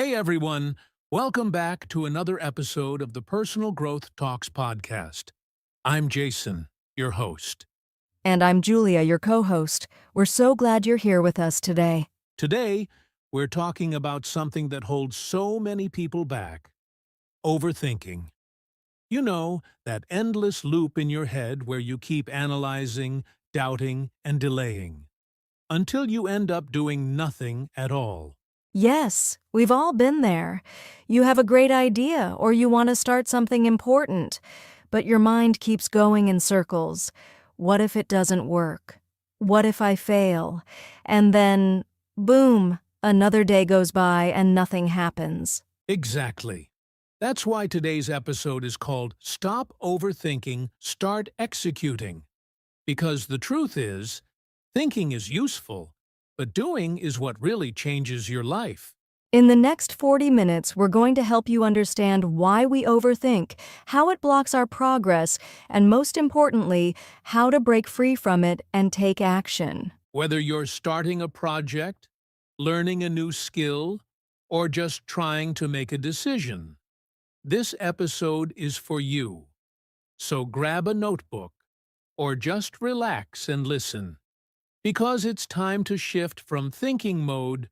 Hey everyone, welcome back to another episode of the Personal Growth Talks podcast. I'm Jason, your host. And I'm Julia, your co-host. We're so glad you're here with us today. Today, we're talking about something that holds so many people back: overthinking. You know, that endless loop in your head where you keep analyzing, doubting, and delaying, until you end up doing nothing at all. Yes, we've all been there. You have a great idea or you want to start something important, but your mind keeps going in circles. What if it doesn't work? What if I fail? And then, boom, another day goes by and nothing happens. Exactly. That's why today's episode is called Stop Overthinking, Start Executing. Because the truth is, thinking is useful, but doing is what really changes your life. In the next 40 minutes, we're going to help you understand why we overthink, how it blocks our progress, and most importantly, how to break free from it and take action. Whether you're starting a project, learning a new skill, or just trying to make a decision, this episode is for you. So grab a notebook, or just relax and listen, because it's time to shift from thinking mode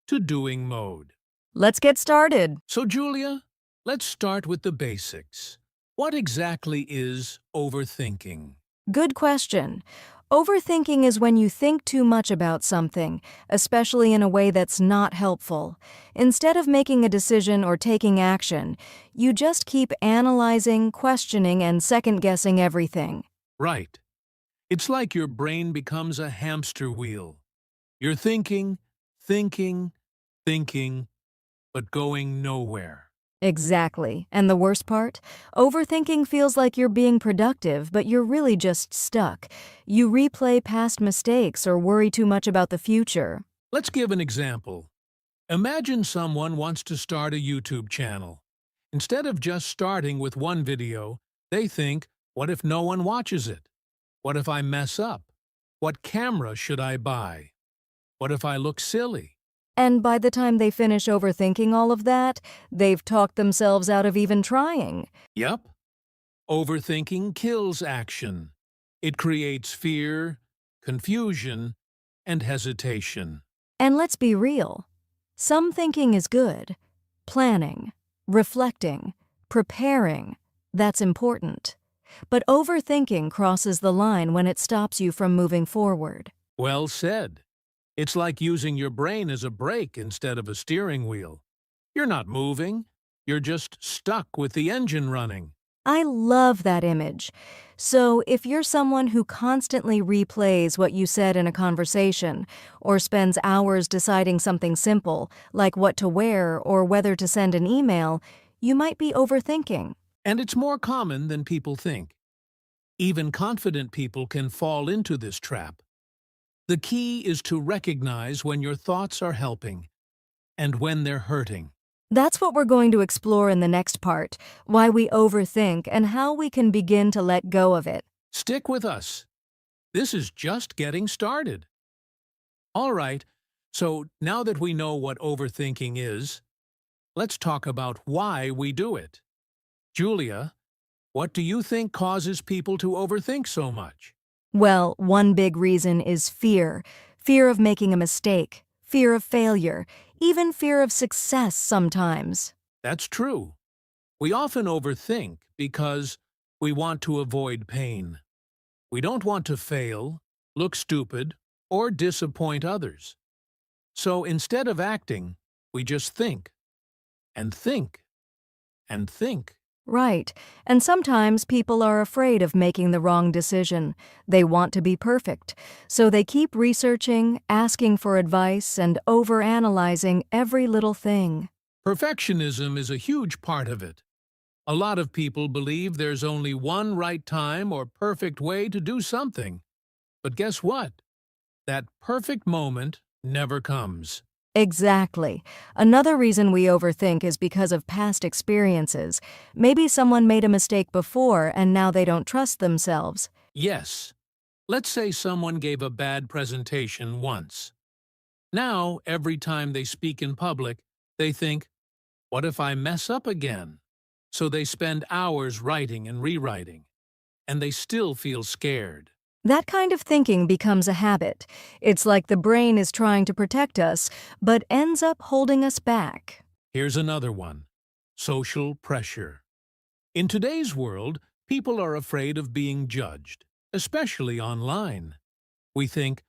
to doing mode. Let's get started. So, Julia, let's start with the basics. What exactly is overthinking? Good question. Overthinking is when you think too much about something, especially in a way that's not helpful. Instead of making a decision or taking action, you just keep analyzing, questioning, and second-guessing everything. Right. It's like your brain becomes a hamster wheel. You're thinking, thinking, thinking, but going nowhere. Exactly. And the worst part? Overthinking feels like you're being productive, but you're really just stuck. You replay past mistakes or worry too much about the future. Let's give an example. Imagine someone wants to start a YouTube channel. Instead of just starting with one video, they think, what if no one watches it? What if I mess up? What camera should I buy? What if I look silly? And by the time they finish overthinking all of that, they've talked themselves out of even trying. Yep. Overthinking kills action. It creates fear, confusion, and hesitation. And let's be real. Some thinking is good. Planning, reflecting, preparing, that's important. But overthinking crosses the line when it stops you from moving forward. Well said. It's like using your brain as a brake instead of a steering wheel. You're not moving. You're just stuck with the engine running. I love that image. So if you're someone who constantly replays what you said in a conversation, or spends hours deciding something simple, like what to wear or whether to send an email, you might be overthinking. And it's more common than people think. Even confident people can fall into this trap. The key is to recognize when your thoughts are helping and when they're hurting. That's what we're going to explore in the next part, why we overthink and how we can begin to let go of it. Stick with us. This is just getting started. All right, so now that we know what overthinking is, let's talk about why we do it. Julia, what do you think causes people to overthink so much? Well, one big reason is fear. Fear of making a mistake, fear of failure, even fear of success sometimes. That's true. We often overthink because we want to avoid pain. We don't want to fail, look stupid, or disappoint others. So instead of acting, we just think, and think, and think. Right, and sometimes people are afraid of making the wrong decision. They want to be perfect, so they keep researching, asking for advice, and overanalyzing every little thing. Perfectionism is a huge part of it. A lot of people believe there's only one right time or perfect way to do something. But guess what? That perfect moment never comes. Exactly. Another reason we overthink is because of past experiences. Maybe someone made a mistake before and now they don't trust themselves. Yes. Let's say someone gave a bad presentation once. Now, every time they speak in public, they think, What if I mess up again? So they spend hours writing and rewriting, and they still feel scared. That kind of thinking becomes a habit. It's like the brain is trying to protect us, but ends up holding us back. Here's another one: social pressure. In today's world, people are afraid of being judged, especially online. We think,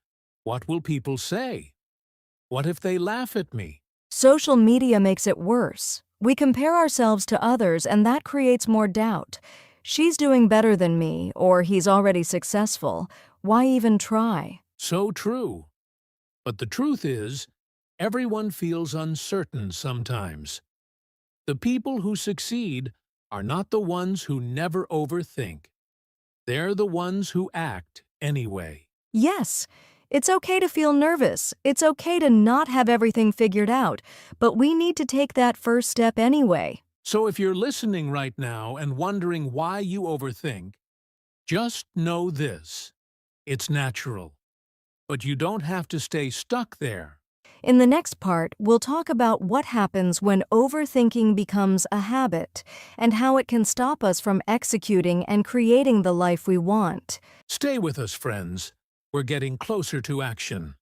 what will people say? What if they laugh at me? Social media makes it worse. We compare ourselves to others, and that creates more doubt. She's doing better than me, or he's already successful. Why even try? So true. But the truth is, everyone feels uncertain sometimes. The people who succeed are not the ones who never overthink. They're the ones who act anyway. Yes, it's okay to feel nervous. It's okay to not have everything figured out, but we need to take that first step anyway. So if you're listening right now and wondering why you overthink, just know this: it's natural. But you don't have to stay stuck there. In the next part, we'll talk about what happens when overthinking becomes a habit and how it can stop us from executing and creating the life we want. Stay with us, friends. We're getting closer to action.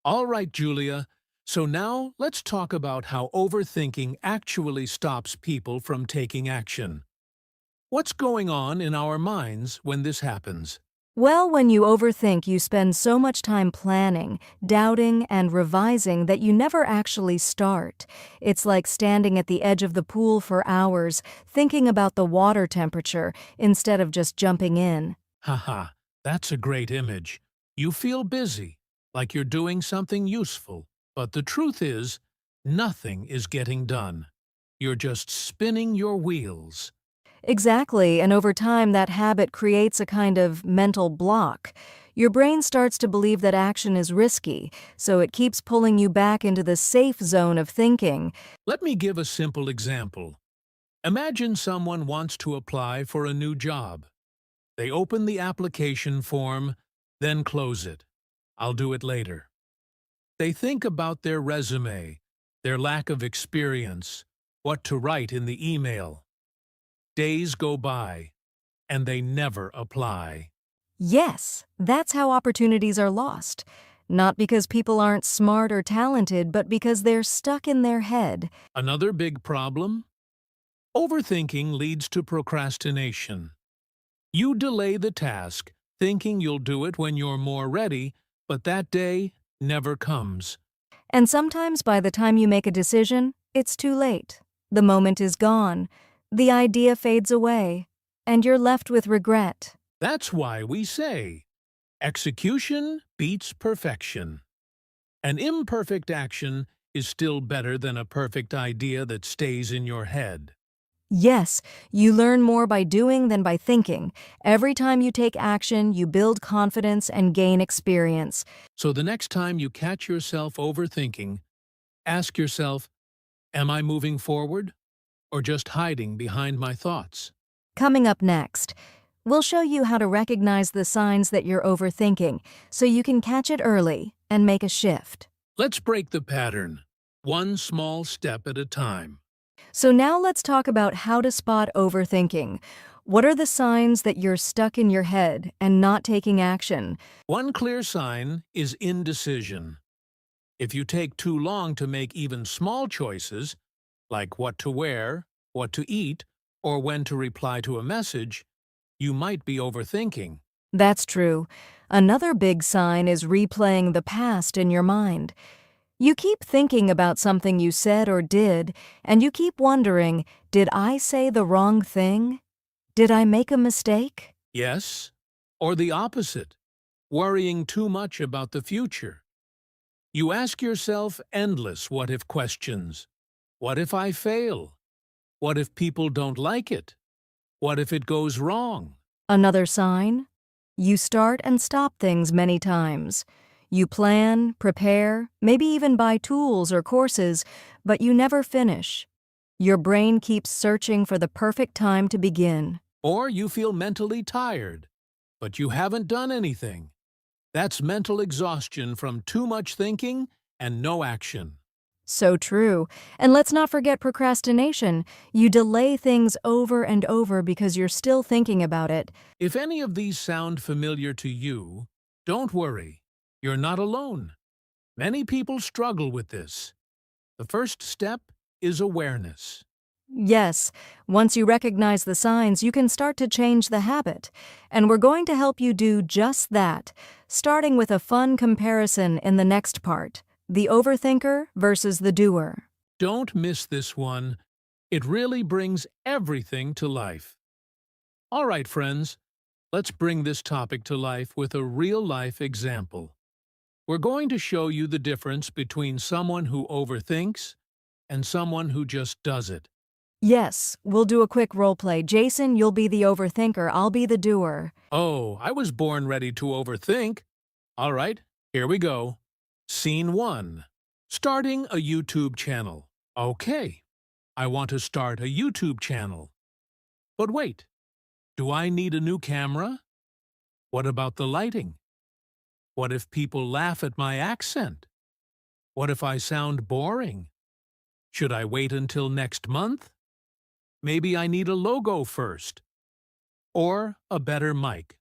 All right, Julia. So now let's talk about how overthinking actually stops people from taking action. What's going on in our minds when this happens? Well, when you overthink, you spend so much time planning, doubting, and revising that you never actually start. It's like standing at the edge of the pool for hours, thinking about the water temperature instead of just jumping in. Haha, that's a great image. You feel busy, like you're doing something useful. But the truth is, nothing is getting done. You're just spinning your wheels. Exactly, and over time that habit creates a kind of mental block. Your brain starts to believe that action is risky, so it keeps pulling you back into the safe zone of thinking. Let me give a simple example. Imagine someone wants to apply for a new job. They open the application form, then close it. I'll do it later. They think about their resume, their lack of experience, what to write in the email. Days go by, and they never apply. Yes, that's how opportunities are lost. Not because people aren't smart or talented, but because they're stuck in their head. Another big problem? Overthinking leads to procrastination. You delay the task, thinking you'll do it when you're more ready, but that day never comes. And sometimes by the time you make a decision, it's too late. The moment is gone. The idea fades away, and you're left with regret. That's why we say, execution beats perfection. An imperfect action is still better than a perfect idea that stays in your head. Yes, you learn more by doing than by thinking. Every time you take action, you build confidence and gain experience. So the next time you catch yourself overthinking, ask yourself, am I moving forward or just hiding behind my thoughts? Coming up next, we'll show you how to recognize the signs that you're overthinking so you can catch it early and make a shift. Let's break the pattern, one small step at a time. So now let's talk about how to spot overthinking. What are the signs that you're stuck in your head and not taking action? One clear sign is indecision. If you take too long to make even small choices, like what to wear, what to eat, or when to reply to a message, you might be overthinking. That's true. Another big sign is replaying the past in your mind. You keep thinking about something you said or did, and you keep wondering, did I say the wrong thing? Did I make a mistake? Yes, or the opposite, worrying too much about the future. You ask yourself endless what-if questions. What if I fail? What if people don't like it? What if it goes wrong? Another sign? You start and stop things many times. You plan, prepare, maybe even buy tools or courses, but you never finish. Your brain keeps searching for the perfect time to begin. Or you feel mentally tired, but you haven't done anything. That's mental exhaustion from too much thinking and no action. So true. And let's not forget procrastination. You delay things over and over because you're still thinking about it. If any of these sound familiar to you, don't worry. You're not alone. Many people struggle with this. The first step is awareness. Yes, once you recognize the signs, you can start to change the habit. And we're going to help you do just that, starting with a fun comparison in the next part: the overthinker versus the doer. Don't miss this one. It really brings everything to life. All right, friends, let's bring this topic to life with a real-life example. We're going to show you the difference between someone who overthinks and someone who just does it. Yes, we'll do a quick role play. Jason, you'll be the overthinker, I'll be the doer. Oh, I was born ready to overthink. All right, here we go. Scene 1. Starting a YouTube channel. Okay, I want to start a YouTube channel. But wait, do I need a new camera? What about the lighting? What if people laugh at my accent? What if I sound boring? Should I wait until next month? Maybe I need a logo first. Or a better mic.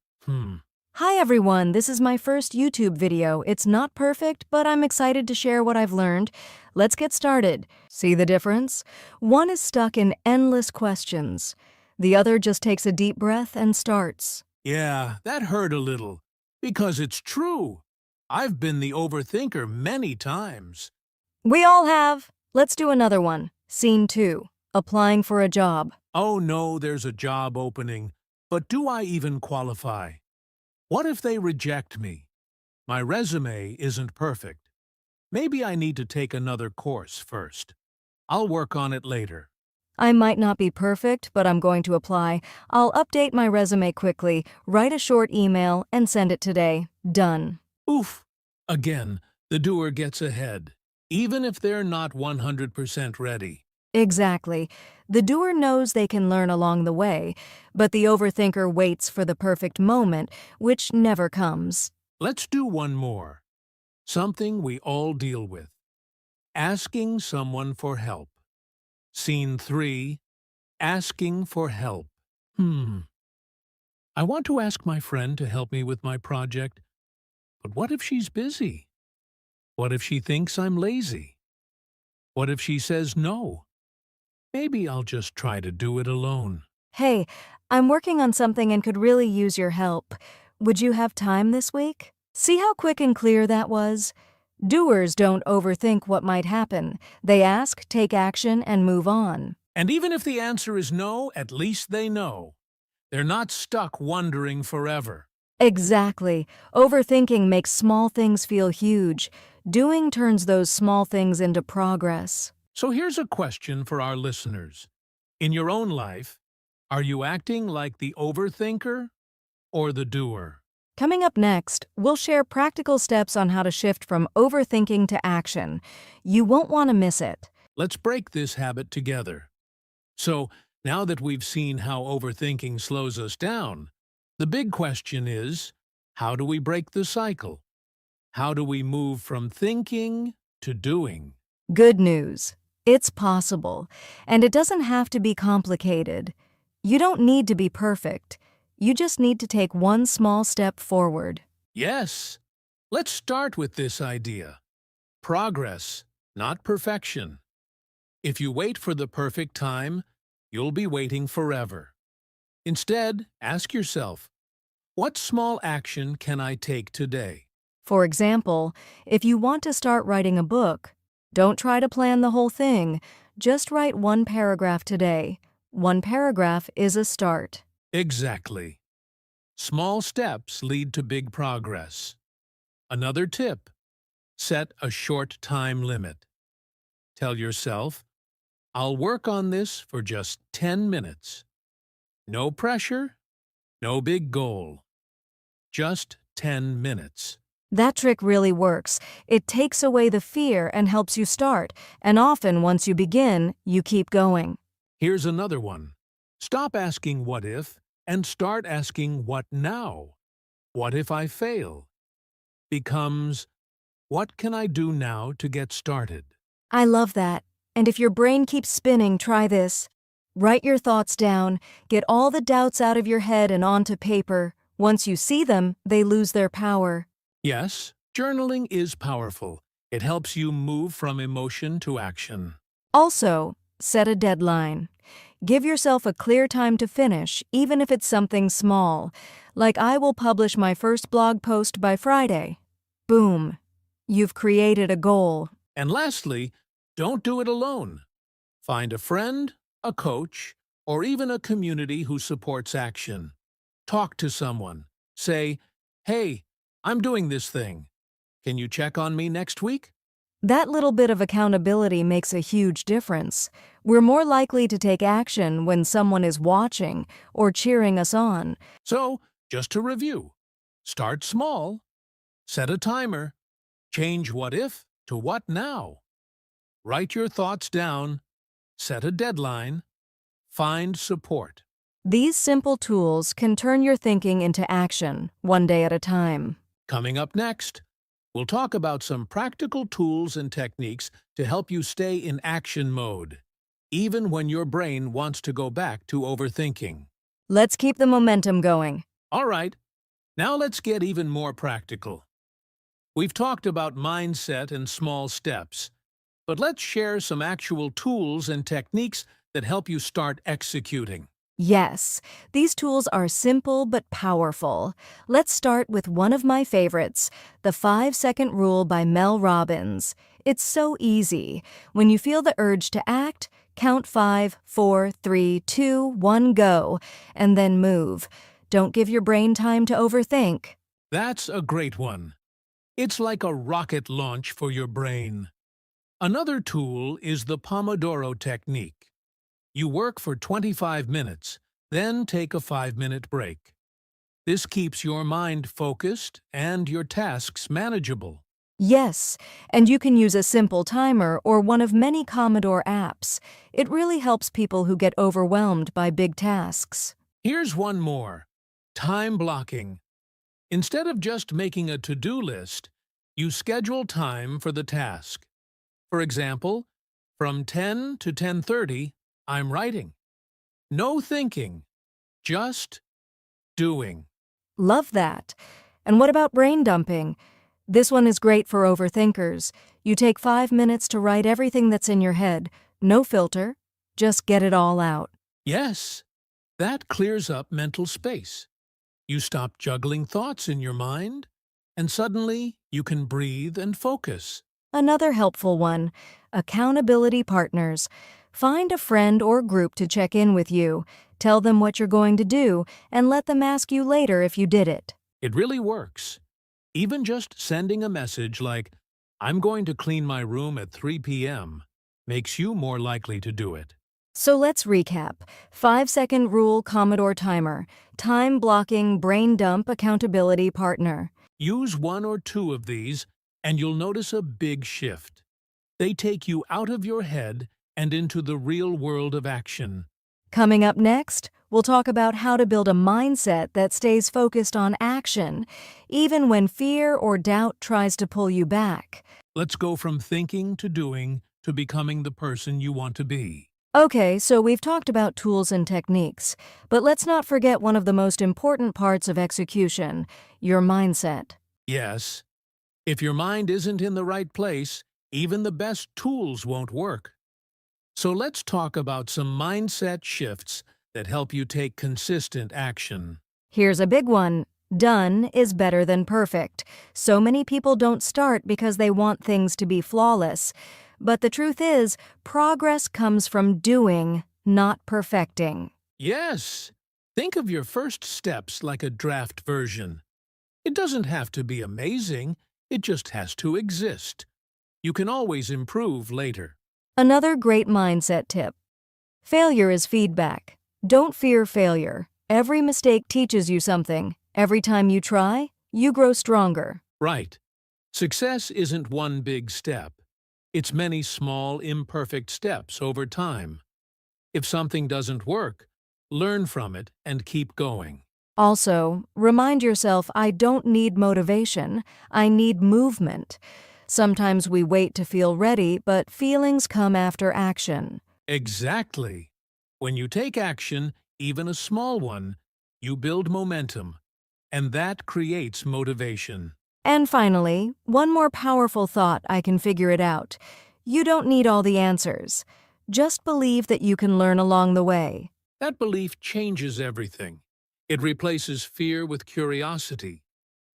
Hi everyone, this is my first YouTube video. It's not perfect, but I'm excited to share what I've learned. Let's get started. See the difference? One is stuck in endless questions. The other just takes a deep breath and starts. Yeah, that hurt a little. Because it's true. I've been the overthinker many times. We all have. Let's do another one. Scene 2. Applying for a job. Oh no, there's a job opening. But do I even qualify? What if they reject me? My resume isn't perfect. Maybe I need to take another course first. I'll work on it later. I might not be perfect, but I'm going to apply. I'll update my resume quickly, write a short email, and send it today. Done. Oof! Again, the doer gets ahead, even if they're not 100% ready. Exactly. The doer knows they can learn along the way, but the overthinker waits for the perfect moment, which never comes. Let's do one more. Something we all deal with. Asking someone for help. Scene 3. Asking for help. I want to ask my friend to help me with my project, but what if she's busy? What if she thinks I'm lazy? What if she says no? Maybe I'll just try to do it alone. Hey, I'm working on something and could really use your help. Would you have time this week? See how quick and clear that was? Doers don't overthink what might happen. They ask, take action, and move on. And even if the answer is no, at least they know. They're not stuck wondering forever. Exactly. Overthinking makes small things feel huge. Doing turns those small things into progress. So here's a question for our listeners. In your own life, are you acting like the overthinker or the doer? Coming up next, we'll share practical steps on how to shift from overthinking to action. You won't want to miss it. Let's break this habit together. So, now that we've seen how overthinking slows us down, the big question is, how do we break the cycle? How do we move from thinking to doing? Good news. It's possible, and it doesn't have to be complicated. You don't need to be perfect. You just need to take one small step forward. Yes, let's start with this idea. Progress, not perfection. If you wait for the perfect time, you'll be waiting forever. Instead, ask yourself, what small action can I take today? For example, if you want to start writing a book, don't try to plan the whole thing. Just write one paragraph today. One paragraph is a start. Exactly. Small steps lead to big progress. Another tip: set a short time limit. Tell yourself, I'll work on this for just 10 minutes. No pressure, no big goal. Just 10 minutes. That trick really works. It takes away the fear and helps you start, and often once you begin, you keep going. Here's another one. Stop asking what if and start asking what now. What if I fail? Becomes, what can I do now to get started? I love that. And if your brain keeps spinning, try this. Write your thoughts down, get all the doubts out of your head and onto paper. Once you see them, they lose their power. Yes, journaling is powerful. It helps you move from emotion to action. Also, set a deadline. Give yourself a clear time to finish, even if it's something small, like I will publish my first blog post by Friday. Boom. You've created a goal. And lastly, don't do it alone. Find a friend, a coach, or even a community who supports action. Talk to someone. Say, "Hey, I'm doing this thing. Can you check on me next week?" That little bit of accountability makes a huge difference. We're more likely to take action when someone is watching or cheering us on. So, just to review, start small, set a timer, change what if to what now. Write your thoughts down, set a deadline, find support. These simple tools can turn your thinking into action, one day at a time. Coming up next, we'll talk about some practical tools and techniques to help you stay in action mode, even when your brain wants to go back to overthinking. Let's keep the momentum going. All right, now let's get even more practical. We've talked about mindset and small steps, but let's share some actual tools and techniques that help you start executing. Yes, these tools are simple but powerful. Let's start with one of my favorites, the 5-second rule by Mel Robbins. It's so easy. When you feel the urge to act, count 5, 4, 3, 2, 1, go, and then move. Don't give your brain time to overthink. That's a great one. It's like a rocket launch for your brain. Another tool is the Pomodoro technique. You work for 25 minutes, then take a 5-minute break. This keeps your mind focused and your tasks manageable. Yes, and you can use a simple timer or one of many Commodore apps. It really helps people who get overwhelmed by big tasks. Here's one more. Time blocking. Instead of just making a to-do list, you schedule time for the task. For example, from 10 to 10:30, I'm writing. No thinking, just doing. Love that. And what about brain dumping? This one is great for overthinkers. You take 5 minutes to write everything that's in your head. No filter. Just get it all out. Yes, that clears up mental space. You stop juggling thoughts in your mind, and suddenly you can breathe and focus. Another helpful one, accountability partners. Find a friend or group to check in with you. Tell them what you're going to do, and let them ask you later if you did it. It really works. Even just sending a message like, "I'm going to clean my room at 3 p.m., makes you more likely to do it. So let's recap. 5-second rule Commodore timer. Time blocking brain dump accountability partner. Use one or two of these, and you'll notice a big shift. They take you out of your head and into the real world of action. Coming up next, we'll talk about how to build a mindset that stays focused on action, even when fear or doubt tries to pull you back. Let's go from thinking to doing to becoming the person you want to be. Okay, so we've talked about tools and techniques, but let's not forget one of the most important parts of execution, your mindset. Yes, if your mind isn't in the right place, even the best tools won't work. So let's talk about some mindset shifts that help you take consistent action. Here's a big one. Done is better than perfect. So many people don't start because they want things to be flawless. But the truth is, progress comes from doing, not perfecting. Yes, think of your first steps like a draft version. It doesn't have to be amazing, it just has to exist. You can always improve later. Another great mindset tip. Failure is feedback. Don't fear failure. Every mistake teaches you something. Every time you try, you grow stronger. Right. Success isn't one big step. It's many small, imperfect steps over time. If something doesn't work, learn from it and keep going. Also, remind yourself I don't need motivation, I need movement. Sometimes we wait to feel ready, but feelings come after action. Exactly. When you take action, even a small one, you build momentum, and that creates motivation. And finally, one more powerful thought: I can figure it out. You don't need all the answers. Just believe that you can learn along the way. That belief changes everything. It replaces fear with curiosity,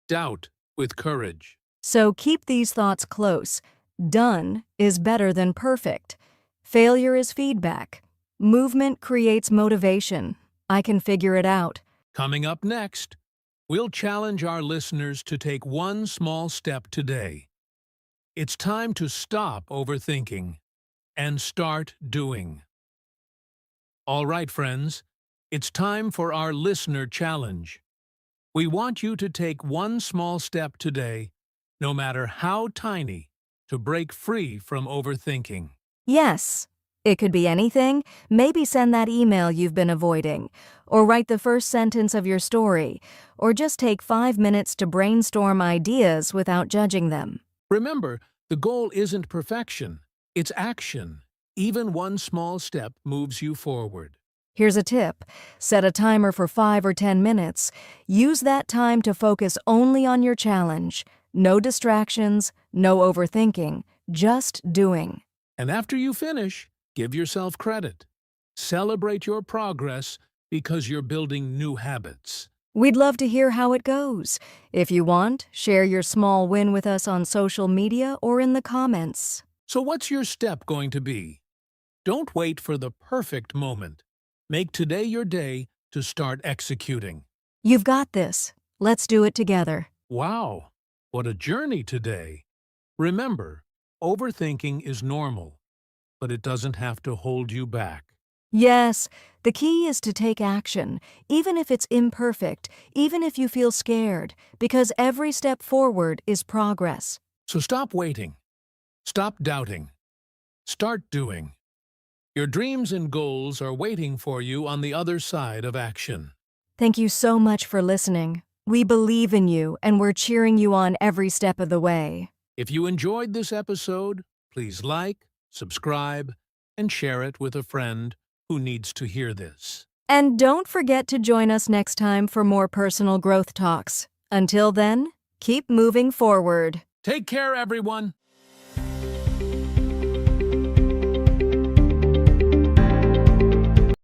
doubt with courage. So keep these thoughts close. Done is better than perfect. Failure is feedback. Movement creates motivation. I can figure it out. Coming up next, we'll challenge our listeners to take one small step today. It's time to stop overthinking and start doing. All right, friends, it's time for our listener challenge. We want you to take one small step today, no matter how tiny, to break free from overthinking. Yes, it could be anything. Maybe send that email you've been avoiding, or write the first sentence of your story, or just take 5 minutes to brainstorm ideas without judging them. Remember, the goal isn't perfection, it's action. Even one small step moves you forward. Here's a tip: set a timer for 5 or 10 minutes. Use that time to focus only on your challenge. No distractions, no overthinking, just doing. And after you finish, give yourself credit. Celebrate your progress because you're building new habits. We'd love to hear how it goes. If you want, share your small win with us on social media or in the comments. So what's your step going to be? Don't wait for the perfect moment. Make today your day to start executing. You've got this. Let's do it together. Wow, what a journey today. Remember, overthinking is normal, but it doesn't have to hold you back. Yes, the key is to take action, even if it's imperfect, even if you feel scared, because every step forward is progress. So stop waiting. Stop doubting. Start doing. Your dreams and goals are waiting for you on the other side of action. Thank you so much for listening. We believe in you, and we're cheering you on every step of the way. If you enjoyed this episode, please like, subscribe, and share it with a friend who needs to hear this. And don't forget to join us next time for more personal growth talks. Until then, keep moving forward. Take care, everyone.